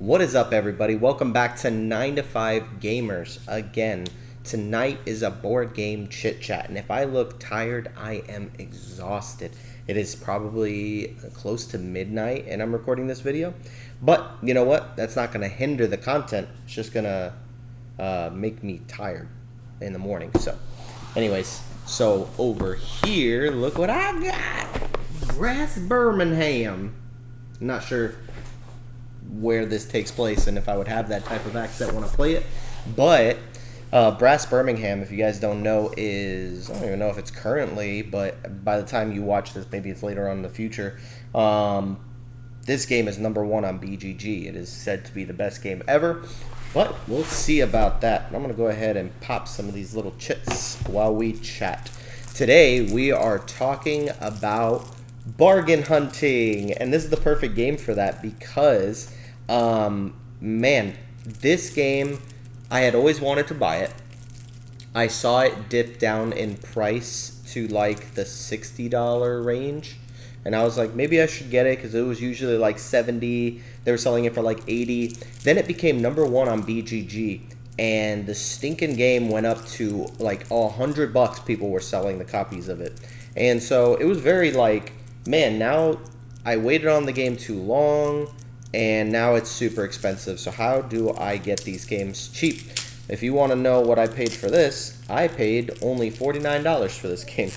What is up, everybody? Welcome back to 9 to 5 Gamers. Again, tonight is a board game chit chat, and if I look tired, I am exhausted. It is probably close to midnight, and I'm recording this video. But you know what? That's not going to hinder the content. It's just going to make me tired in the morning. Anyways, over here, look what I got. Brass Birmingham. I'm not sure where this takes place and if I would have that type of accent when I play it, but Brass Birmingham, if you guys don't know, is, I don't even know if it's currently, but by the time you watch this, maybe it's later on in the future. This game is #1 on BGG. It is said to be the best game ever, but we'll see about that. I'm gonna go ahead and pop some of these little chits while we chat. Today we are talking about bargain hunting, and this is the perfect game for that because man, this game, I had always wanted to buy it. I saw it dip down in price to like the $60 range, and I was like, maybe I should get it because it was usually like 70. They were selling it for like 80. Then it became #1 on BGG, and the stinking game went up to like $100. People were selling the copies of it, and so it was very like, man, now I waited on the game too long, and now it's super expensive. So how do I get these games cheap? If you want to know what I paid for this, I paid only $49 for this game.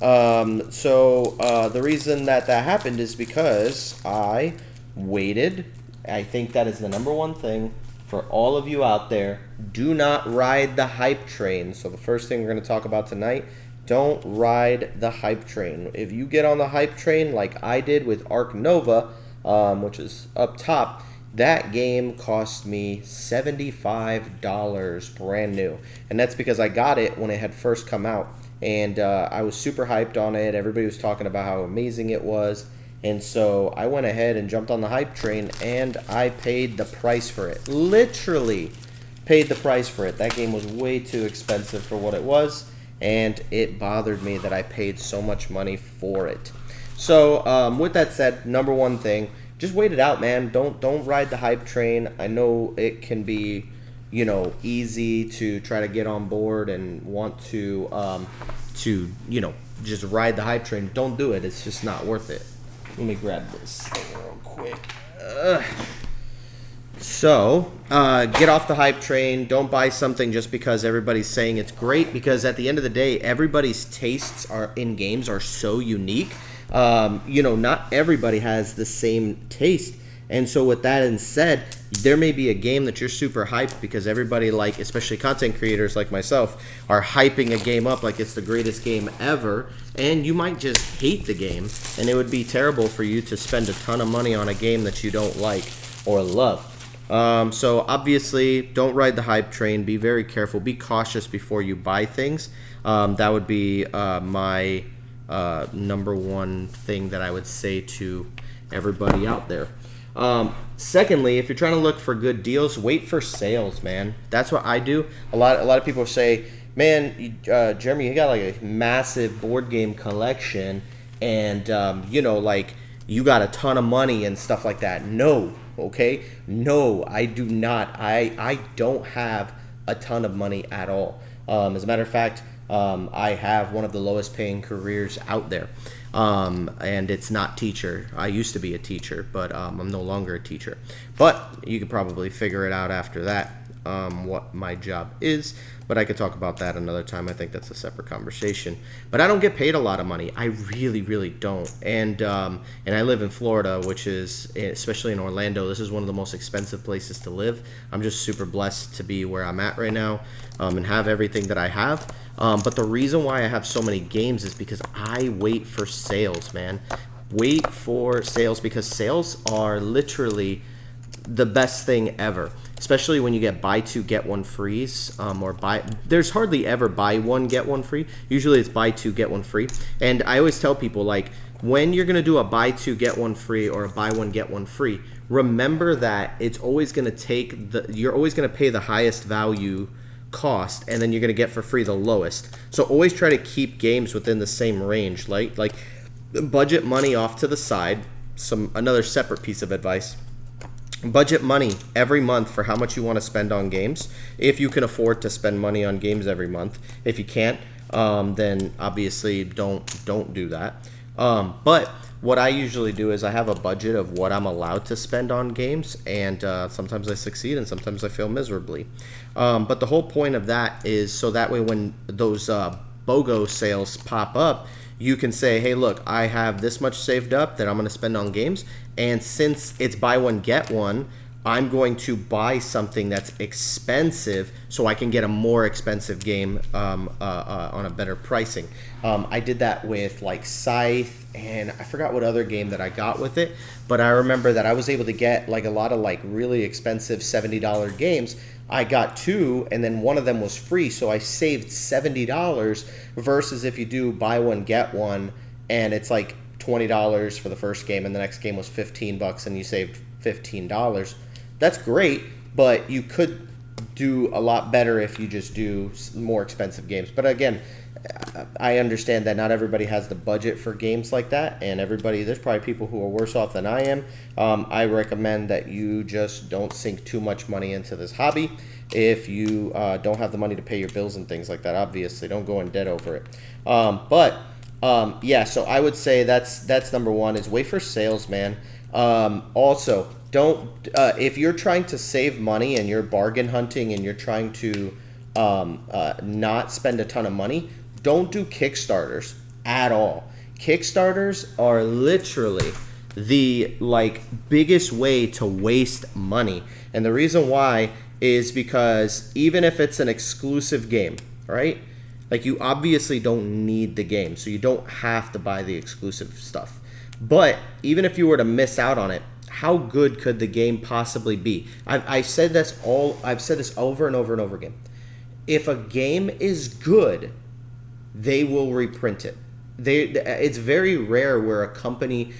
The reason that happened is because I waited. I think that is the #1 thing for all of you out there. Do not ride the hype train. So the first thing we're going to talk about tonight, don't ride the hype train. If you get on the hype train like I did with Arc Nova, which is up top, that game cost me $75 brand new. And that's because I got it when it had first come out. And I was super hyped on it. Everybody was talking about how amazing it was. And so I went ahead and jumped on the hype train, and I paid the price for it. Literally paid the price for it. That game was way too expensive for what it was, and it bothered me that I paid so much money for it. So with that said, #1 thing, just wait it out, man. Don't ride the hype train. I know it can be, easy to try to get on board and want to just ride the hype train. Don't do it. It's just not worth it. Let me grab this thing real quick. Get off the hype train. Don't buy something just because everybody's saying it's great, because at the end of the day, everybody's tastes in games are so unique. Not everybody has the same taste. And so with that being said, there may be a game that you're super hyped because everybody, like, especially content creators like myself, are hyping a game up like it's the greatest game ever, and you might just hate the game, and it would be terrible for you to spend a ton of money on a game that you don't like or love. So obviously, don't ride the hype train. Be very careful. Be cautious before you buy things. That would be my #1 thing that I would say to everybody out there. Secondly, if you're trying to look for good deals, wait for sales, man. That's what I do. A lot of people say, man, Jeremy, you got like a massive board game collection, and like you got a ton of money and stuff like that. No, okay? No, I do not. I don't have a ton of money at all. As a matter of fact, I have one of the lowest paying careers out there. And it's not teacher. I used to be a teacher, but I'm no longer a teacher. But you could probably figure it out after that, what my job is. But I could talk about that another time. I think that's a separate conversation. But I don't get paid a lot of money. I really, really don't. And I live in Florida, which is, especially in Orlando, this is one of the most expensive places to live. I'm just super blessed to be where I'm at right now, and have everything that I have. But the reason why I have so many games is because I wait for sales, man. Wait for sales, because sales are literally the best thing ever, especially when you get buy two get one frees, there's hardly ever buy one get one free. Usually it's buy two get one free. And I always tell people, like, when you're gonna do a buy two get one free or a buy one get one free, remember that it's always gonna you're always gonna pay the highest value cost, and then you're gonna get for free the lowest. So always try to keep games within the same range. Like budget money off to the side. Another separate piece of advice. budget money every month for how much you want to spend on games. If you can afford to spend money on games every month, if you can't, then obviously don't do that. But what I usually do is I have a budget of what I'm allowed to spend on games, and sometimes I succeed and sometimes I fail miserably. But the whole point of that is so that way when those BOGO sales pop up, you can say, hey, look, I have this much saved up that I'm going to spend on games. And since it's buy one, get one, I'm going to buy something that's expensive so I can get a more expensive game on a better pricing. I did that with like Scythe, and I forgot what other game that I got with it, but I remember that I was able to get like a lot of like really expensive $70 games. I got two, and then one of them was free, so I saved $70 versus if you do buy one, get one, and it's like $20 for the first game, and the next game was $15 and you saved $15. That's great, but you could do a lot better if you just do more expensive games. But again, I understand that not everybody has the budget for games like that, and there's probably people who are worse off than I am. I recommend that you just don't sink too much money into this hobby. If you don't have the money to pay your bills and things like that, obviously, don't go in debt over it. Yeah, so I would say that's number one is wait for sales, man. Also, don't if you're trying to save money and you're bargain hunting and you're trying to not spend a ton of money, don't do Kickstarters at all. Kickstarters are literally the biggest way to waste money, and the reason why is because even if it's an exclusive game, right? Like, you obviously don't need the game, so you don't have to buy the exclusive stuff. But even if you were to miss out on it, how good could the game possibly be? I've said this over and over and over again. If a game is good, they will reprint it. It's very rare where a company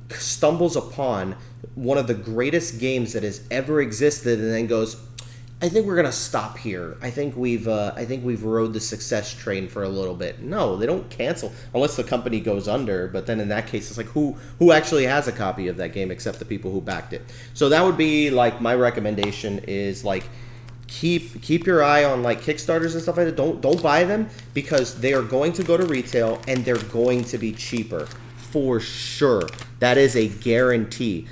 stumbles upon one of the greatest games that has ever existed and then goes, I think we're gonna stop here. I think we've rode the success train for a little bit. No, they don't cancel unless the company goes under. But then in that case, it's like who actually has a copy of that game except the people who backed it. So that would be like my recommendation is like keep your eye on like Kickstarters and stuff like that. Don't buy them because they are going to go to retail and they're going to be cheaper for sure. That is a guarantee.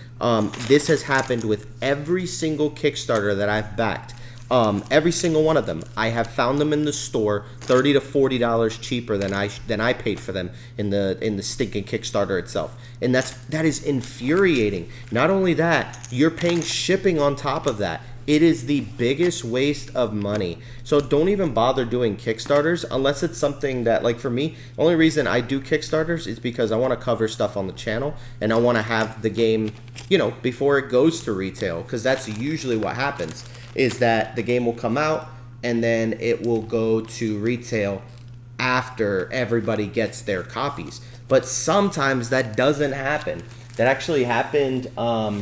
This has happened with every single Kickstarter that I've backed. Every single one of them, I have found them in the store $30 to $40 cheaper than I paid for them in the stinking Kickstarter itself, and that is infuriating. Not only that, you're paying shipping on top of that. It is the biggest waste of money. So don't even bother doing Kickstarters unless it's something that, like for me, the only reason I do Kickstarters is because I want to cover stuff on the channel and I want to have the game, before it goes to retail, because that's usually what happens, is that the game will come out and then it will go to retail after everybody gets their copies. But sometimes that doesn't happen. That actually happened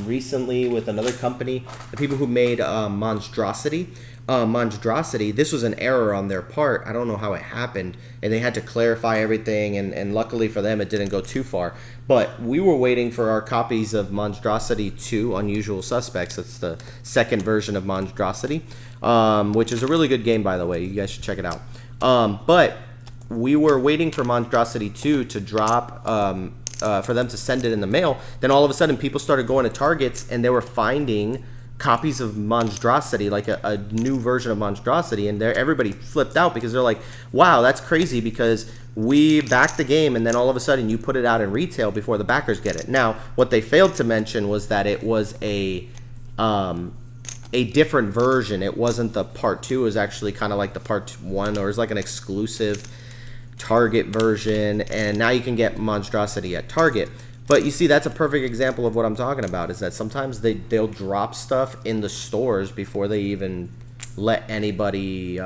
recently with another company, the people who made Monstrosity. Monstrosity, this was an error on their part. I don't know how it happened, and they had to clarify everything, and luckily for them, it didn't go too far. But we were waiting for our copies of Monstrosity 2, Unusual Suspects. It's the second version of Monstrosity, which is a really good game, by the way. You guys should check it out. But we were waiting for Monstrosity 2 to drop, for them to send it in the mail. Then all of a sudden people started going to Targets and they were finding copies of Monstrosity, like a new version of Monstrosity, and everybody flipped out because they're like, wow, that's crazy because we backed the game and then all of a sudden you put it out in retail before the backers get it. Now, what they failed to mention was that it was a different version. It wasn't the part 2, it was actually kind of like the part 1, or it was like an exclusive Target version, and now you can get Monstrosity at Target. But you see, that's a perfect example of what I'm talking about, is that sometimes they'll drop stuff in the stores before they even let anybody,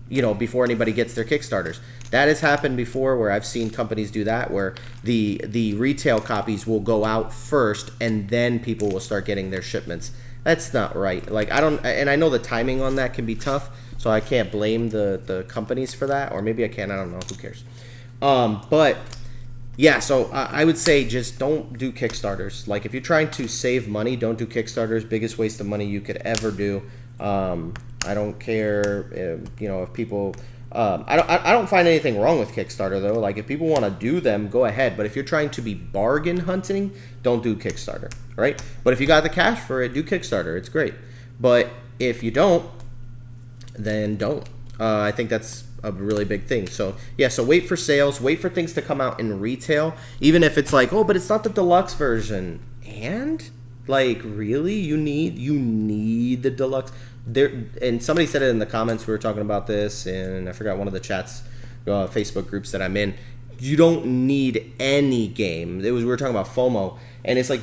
before anybody gets their Kickstarters. That has happened before, where I've seen companies do that, where the retail copies will go out first and then people will start getting their shipments. That's not right. Like, I know the timing on that can be tough, so I can't blame the companies for that, or maybe I can, I don't know, who cares. But Yeah, so I would say just don't do Kickstarters. Like if you're trying to save money, don't do Kickstarters. Biggest waste of money you could ever do. I don't care, if people. I don't find anything wrong with Kickstarter though. Like if people want to do them, go ahead. But if you're trying to be bargain hunting, don't do Kickstarter, right? But if you got the cash for it, do Kickstarter. It's great. But if you don't, then don't. I think that's a really big thing. So yeah, so wait for sales, wait for things to come out in retail, even if it's like, oh, but it's not the deluxe version. And like, really, you need the deluxe there. And somebody said it in the comments. We were talking about this, and I forgot one of the chats, Facebook groups that I'm in. You don't need any game. We were talking about FOMO, and it's like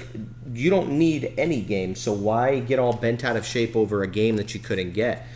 you don't need any game. So why get all bent out of shape over a game that you couldn't get?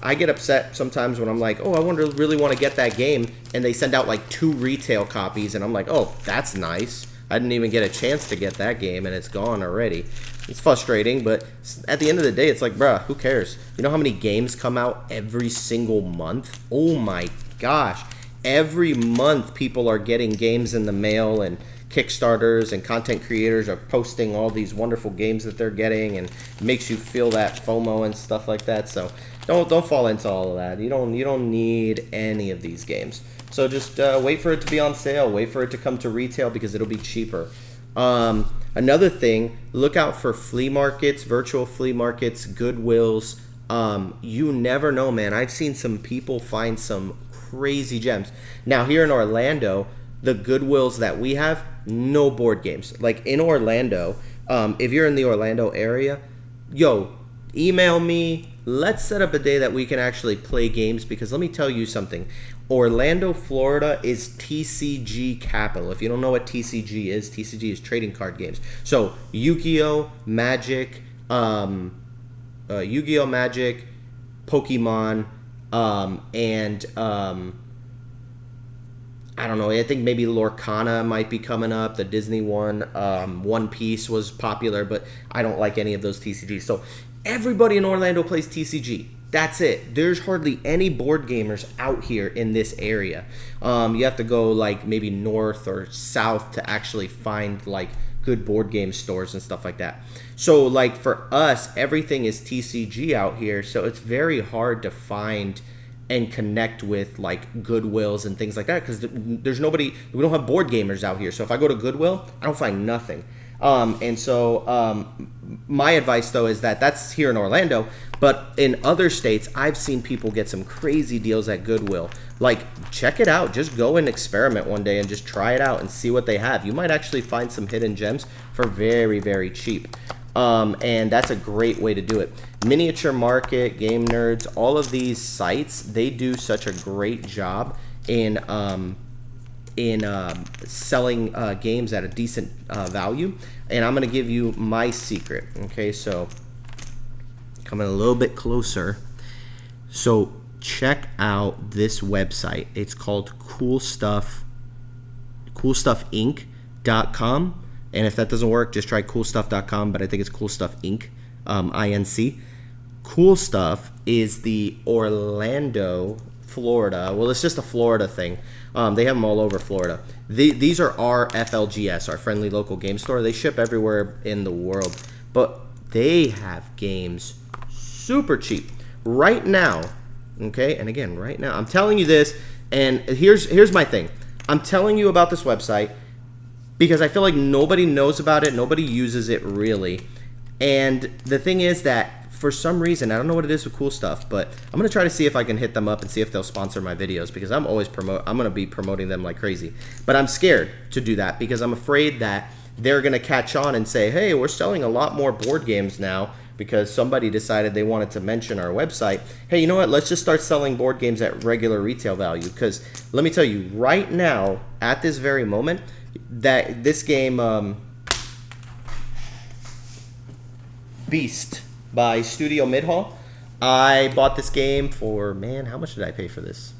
I get upset sometimes when I'm like, oh, I really want to get that game, and they send out like 2 retail copies, and I'm like, oh, that's nice. I didn't even get a chance to get that game, and it's gone already. It's frustrating, but at the end of the day, it's like, bruh, who cares? You know how many games come out every single month? Oh my gosh. Every month, people are getting games in the mail, and Kickstarters and content creators are posting all these wonderful games that they're getting, and it makes you feel that FOMO and stuff like that. So don't fall into all of that. You don't need any of these games. So just wait for it to be on sale. Wait for it to come to retail because it'll be cheaper. Another thing, look out for flea markets, virtual flea markets, Goodwills. You never know, man. I've seen some people find some crazy gems. Now here in Orlando, the Goodwills that we have, no board games. Like in Orlando, if you're in the Orlando area, email me. Let's set up a day that we can actually play games, because let me tell you something. Orlando, Florida is TCG capital. If you don't know what TCG is trading card games. So Yu-Gi-Oh, Magic, Pokemon, and I don't know. I think maybe Lorcana might be coming up, the Disney one. One Piece was popular, but I don't like any of those TCGs. So everybody in Orlando plays TCG. That's it. There's hardly any board gamers out here in this area. You have to go like maybe north or south to actually find like good board game stores and stuff like that. So like for us, everything is TCG out here. So it's very hard to find and connect with like Goodwills and things like that, because there's nobody. We don't have board gamers out here. So if I go to Goodwill, I don't find nothing. And so my advice though is that that's here in Orlando, but in other states, I've seen people get some crazy deals at Goodwill. Like, check it out. Just go and experiment one day and just try it out and see what they have. You might actually find some hidden gems for very, very cheap. And that's a great way to do it. Miniature Market, Game Nerds, all of these sites, they do such a great job in selling games at a decent value. And I'm going to give you my secret. Okay, so coming a little bit closer. So check out this website. It's called coolstuffinc.com. And if that doesn't work, just try coolstuff.com, but I think it's Cool Stuff Inc. INC. Cool Stuff is the Orlando, Florida. Well, it's just a Florida thing. They have them all over Florida. These are our FLGS, our friendly local game store. They ship everywhere in the world, but they have games super cheap right now. Okay, and again, right now, I'm telling you this, and here's my thing. I'm telling you about this website because I feel like nobody knows about it, nobody uses it really. And the thing is that for some reason, I don't know what it is with Cool Stuff, but I'm gonna try to see if I can hit them up and see if they'll sponsor my videos, because I'm gonna be promoting them like crazy. But I'm scared to do that because I'm afraid that they're gonna catch on and say, hey, we're selling a lot more board games now because somebody decided they wanted to mention our website. Hey, you know what? Let's just start selling board games at regular retail value. Because let me tell you, right now, at this very moment, that this game, Beast by Studio Midhall, I bought this game for, man, how much did I pay for this?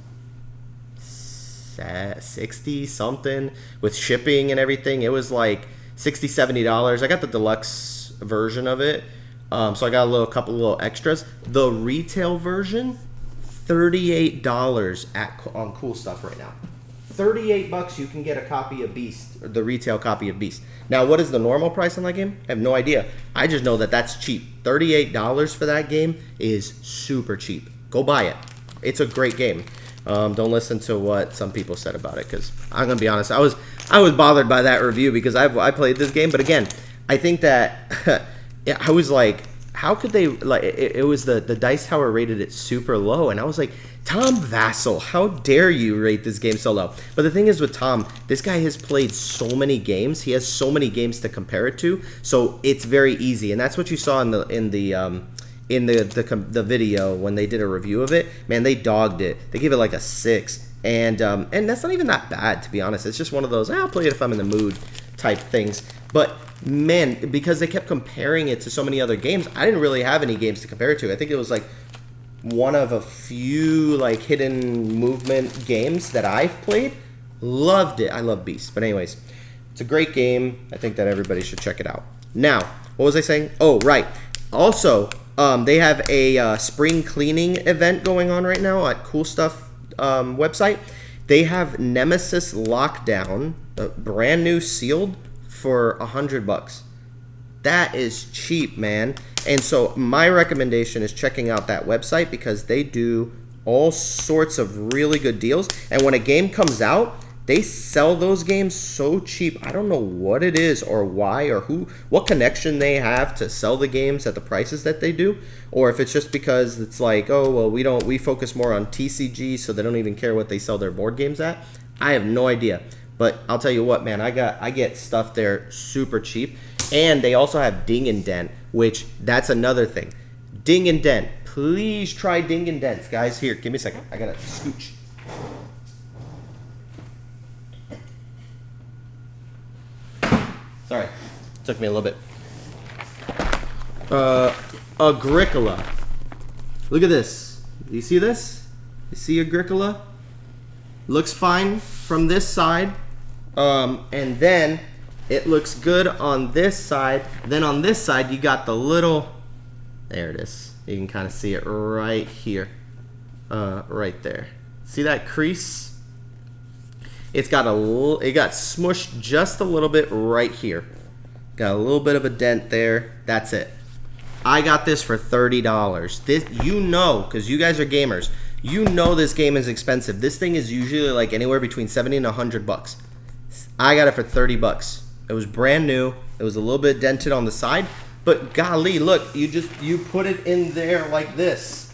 60 something with shipping and everything. It was like $60, $70. I got the deluxe version of it. So I got a couple little extras. The retail version, $38 on Cool Stuff right now. $38 you can get a copy of Beast, the retail copy of Beast. Now, what is the normal price on that game? I have no idea. I just know that that's cheap. $38 for that game is super cheap. Go buy it. It's a great game. Don't listen to what some people said about it, because I'm gonna be honest, I was bothered by that review because I played this game, but again, I think that I was like, how could they, like, it was the Dice Tower rated it super low, and I was like, Tom Vassell, how dare you rate this game so low? But the thing is with Tom, this guy has played so many games. He has so many games to compare it to, so it's very easy. And that's what you saw in the video when they did a review of it. Man, they dogged it. They gave it like a 6, and that's not even that bad, to be honest. It's just one of those, I'll play it if I'm in the mood type things. But man, because they kept comparing it to so many other games, I didn't really have any games to compare it to. I think it was like one of a few like hidden movement games that I've played. Loved it. I love Beast. But anyways, it's a great game. I think that everybody should check it out. Now, what was I saying? Oh, right. Also, they have a spring cleaning event going on right now at Cool Stuff website. They have Nemesis Lockdown, brand new sealed, for $100. That is cheap, man. And so my recommendation is checking out that website, because they do all sorts of really good deals. And when a game comes out, they sell those games so cheap. I don't know what it is or why or what connection they have to sell the games at the prices that they do, or if it's just because it's like, oh, well, we focus more on TCG, so they don't even care what they sell their board games at. I have no idea. But I'll tell you what, man, I get stuff there super cheap. And they also have Ding and Dent, which that's another thing. Ding and Dent. Please try Ding and Dents, guys. Here, give me a second. I gotta scooch. Sorry, took me a little bit. Agricola. Look at this. Do you see this? You see Agricola? Looks fine from this side. And then it looks good on this side. Then on this side, you got the little, there it is. You can kind of see it right here. Right there. See that crease? It got smushed just a little bit right here. Got a little bit of a dent there. That's it. I got this for $30. This, you know, because you guys are gamers, you know this game is expensive. This thing is usually like anywhere between $70 and $100. I got it for $30. It was brand new. It was a little bit dented on the side, but golly, look, you put it in there like this.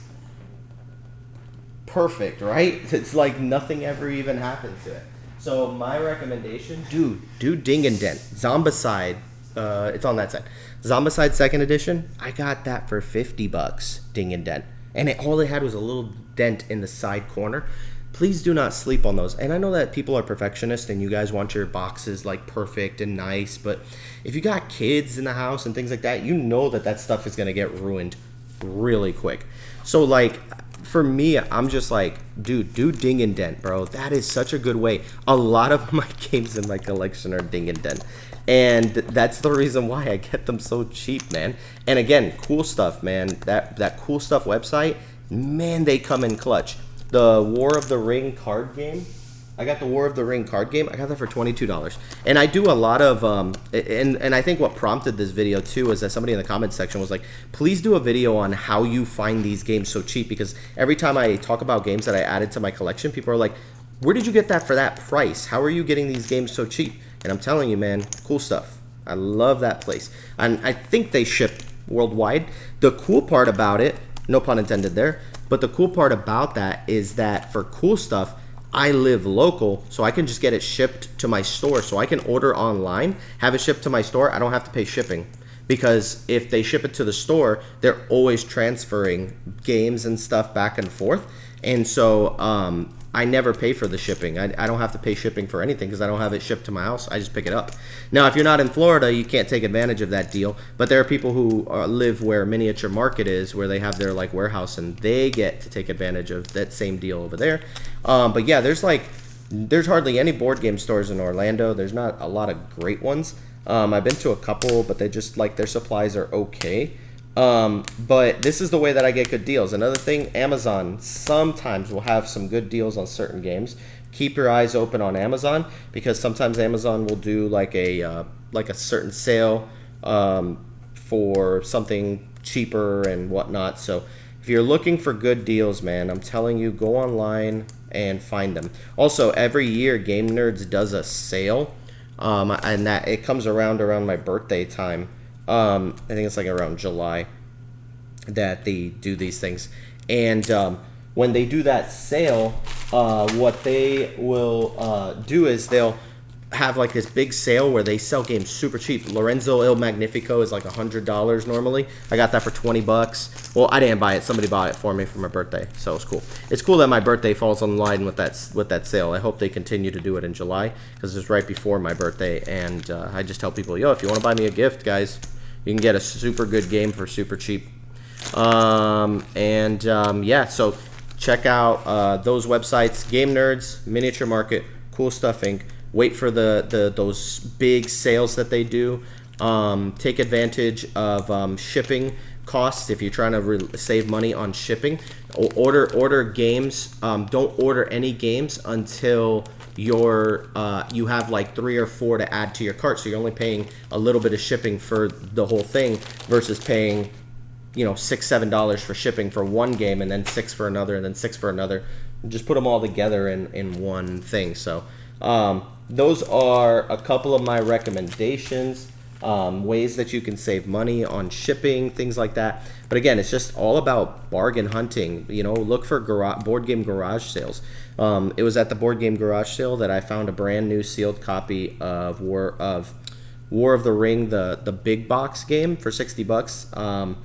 Perfect, right? It's like nothing ever even happened to it. So my recommendation, do Ding and Dent. Zombicide, it's on that side. Zombicide 2nd edition, I got that for $50, Ding and Dent. And all it had was a little dent in the side corner. Please do not sleep on those. And I know that people are perfectionists and you guys want your boxes like perfect and nice, but if you got kids in the house and things like that, you know that stuff is going to get ruined really quick. So like, for me, I'm just like, dude, do Ding and Dent, bro. That is such a good way. A lot of my games in my collection are Ding and Dent. And that's the reason why I get them so cheap, man. And again, Cool Stuff, man. That Cool Stuff website, man, they come in clutch. The War of the Ring card game, I got the War of the Ring card game. I got that for $22. And I do a lot of, and I think what prompted this video too is that somebody in the comments section was like, please do a video on how you find these games so cheap, because every time I talk about games that I added to my collection, people are like, where did you get that for that price? How are you getting these games so cheap? And I'm telling you, man, Cool Stuff. I love that place. And I think they ship worldwide. The cool part about it, no pun intended there, but the cool part about that is that for Cool Stuff, I live local, so I can just get it shipped to my store. So I can order online, have it shipped to my store. I don't have to pay shipping, because if they ship it to the store, they're always transferring games and stuff back and forth. And so I never pay for the shipping. I don't have to pay shipping for anything because I don't have it shipped to my house. I just pick it up. Now, if you're not in Florida, you can't take advantage of that deal. But there are people who live where Miniature Market is, where they have their like warehouse, and they get to take advantage of that same deal over there. But yeah, there's hardly any board game stores in Orlando. There's not a lot of great ones. I've been to a couple, but they just like their supplies are okay. But this is the way that I get good deals. Another thing, Amazon sometimes will have some good deals on certain games, keep your eyes open on Amazon, because sometimes Amazon will do like a certain sale for something cheaper and whatnot. So if you're looking for good deals, man, I'm telling you, go online and find them. Also, every year Game Nerds does a sale, and that it comes around my birthday time. I think it's like around July that they do these things. And when they do that sale, what they will do is they'll have like this big sale where they sell games super cheap. Lorenzo Il Magnifico is like $100 normally. I got that for $20. Well, I didn't buy it. Somebody bought it for me for my birthday, so it's cool. It's cool that my birthday falls on line with that sale. I hope they continue to do it in July, because it's right before my birthday. And I just tell people, yo, if you want to buy me a gift, guys, you can get a super good game for super cheap. Yeah, so check out those websites: Game Nerds, Miniature Market, Cool Stuff Inc. Wait for those big sales that they do. Take advantage of shipping costs if you're trying to save money on shipping. Order games. Don't order any games until you have like 3 or 4 to add to your cart, so you're only paying a little bit of shipping for the whole thing versus paying $6-7 for shipping for one game, and then $6 for another, and then $6 for another. Just put them all together in one thing. So those are a couple of my recommendations, ways that you can save money on shipping, things like that. But again, it's just all about bargain hunting. Look for board game garage sales. It was at the board game garage sale that I found a brand new sealed copy of War of the Ring, the big box game, for $60.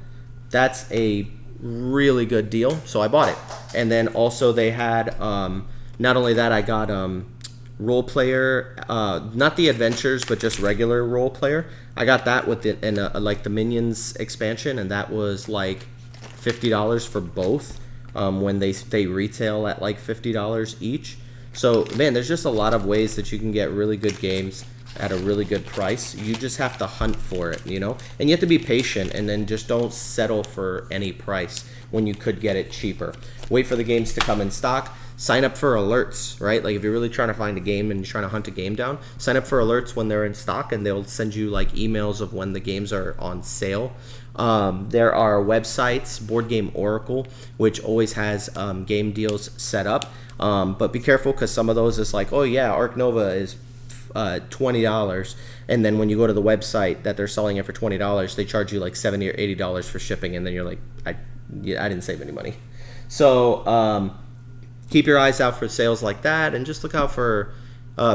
That's a really good deal, so I bought it. And then also they had, not only that, I got role player, not the adventures, but just regular role player. I got that with like the Minions expansion, and that was like $50 for both, when they retail at like $50 each. So man, there's just a lot of ways that you can get really good games at a really good price. You just have to hunt for it, and you have to be patient, and then just don't settle for any price when you could get it cheaper. Wait for the games to come in stock. Sign up for alerts, right? Like if you're really trying to find a game and you're trying to hunt a game down, sign up for alerts when they're in stock, and they'll send you like emails of when the games are on sale. There are websites, Board Game Oracle, which always has game deals set up, but be careful, because some of those is like, oh yeah, Arc Nova is $20, and then when you go to the website that they're selling it for $20, they charge you like $70 or $80 for shipping, and then you're like, I didn't save any money. So keep your eyes out for sales like that, and just look out for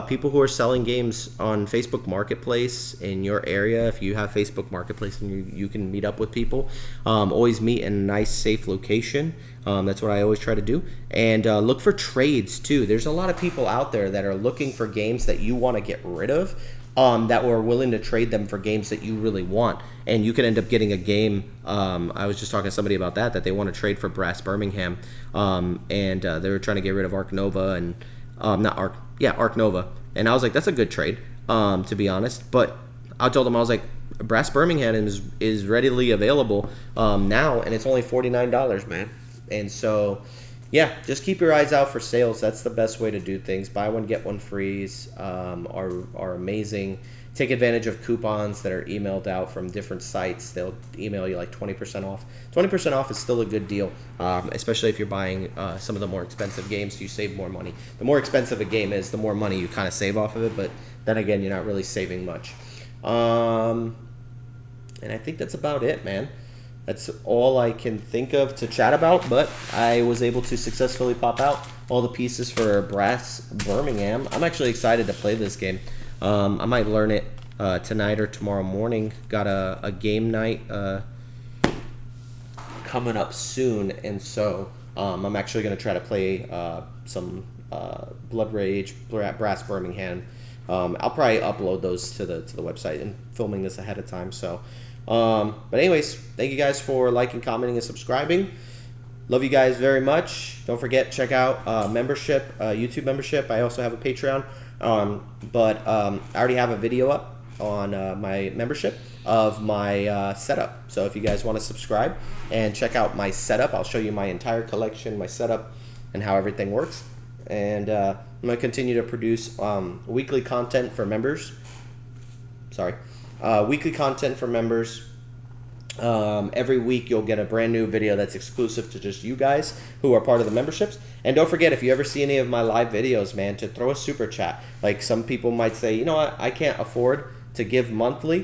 people who are selling games on Facebook Marketplace in your area. If you have Facebook Marketplace and you can meet up with people, always meet in a nice, safe location. That's what I always try to do. And look for trades too. There's a lot of people out there that are looking for games that you want to get rid of, that were willing to trade them for games that you really want. And you can end up getting a game. I was just talking to somebody about that they want to trade for Brass Birmingham. And they were trying to get rid of Arc Nova and Arc Nova. And I was like, that's a good trade, to be honest. But I told them, I was like, Brass Birmingham is readily available now, and it's only $49, man. And so, yeah, just keep your eyes out for sales. That's the best way to do things. Buy one, get one frees are amazing. Take advantage of coupons that are emailed out from different sites. They'll email you like 20% off. 20% off is still a good deal, especially if you're buying some of the more expensive games. You save more money. The more expensive a game is, the more money you kind of save off of it, but then again, you're not really saving much. And I think that's about it, man. That's all I can think of to chat about, but I was able to successfully pop out all the pieces for Brass Birmingham. I'm actually excited to play this game. I might learn it tonight or tomorrow morning. Got a game night coming up soon, and so I'm actually going to try to play some Blood Rage, Brass Birmingham. I'll probably upload those to the website, and filming this ahead of time. So, but anyways, thank you guys for liking, commenting, and subscribing. Love you guys very much. Don't forget, check out membership, YouTube membership. I also have a Patreon. But I already have a video up on my membership of my setup. So if you guys want to subscribe and check out my setup, I'll show you my entire collection, my setup, and how everything works. and I'm going to continue to produce weekly content for members. Weekly content for members. Every week you'll get a brand new video that's exclusive to just you guys who are part of the memberships. And don't forget, if you ever see any of my live videos, man, to throw a super chat. Like, some people might say, you know what, I can't afford to give monthly,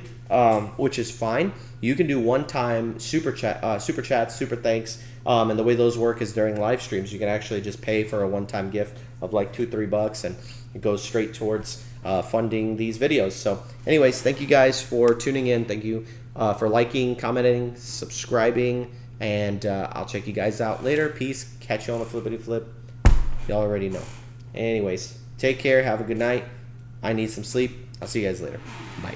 which is fine. You can do one-time super chats, super thanks, and the way those work is during live streams. You can actually just pay for a one-time gift of like $2-3, and it goes straight towards funding these videos. So anyways, thank you guys for tuning in. Thank you for liking, commenting, subscribing, and I'll check you guys out later. Peace. Catch you on the flippity flip. Y'all already know. Anyways, take care. Have a good night. I need some sleep. I'll see you guys later. Bye.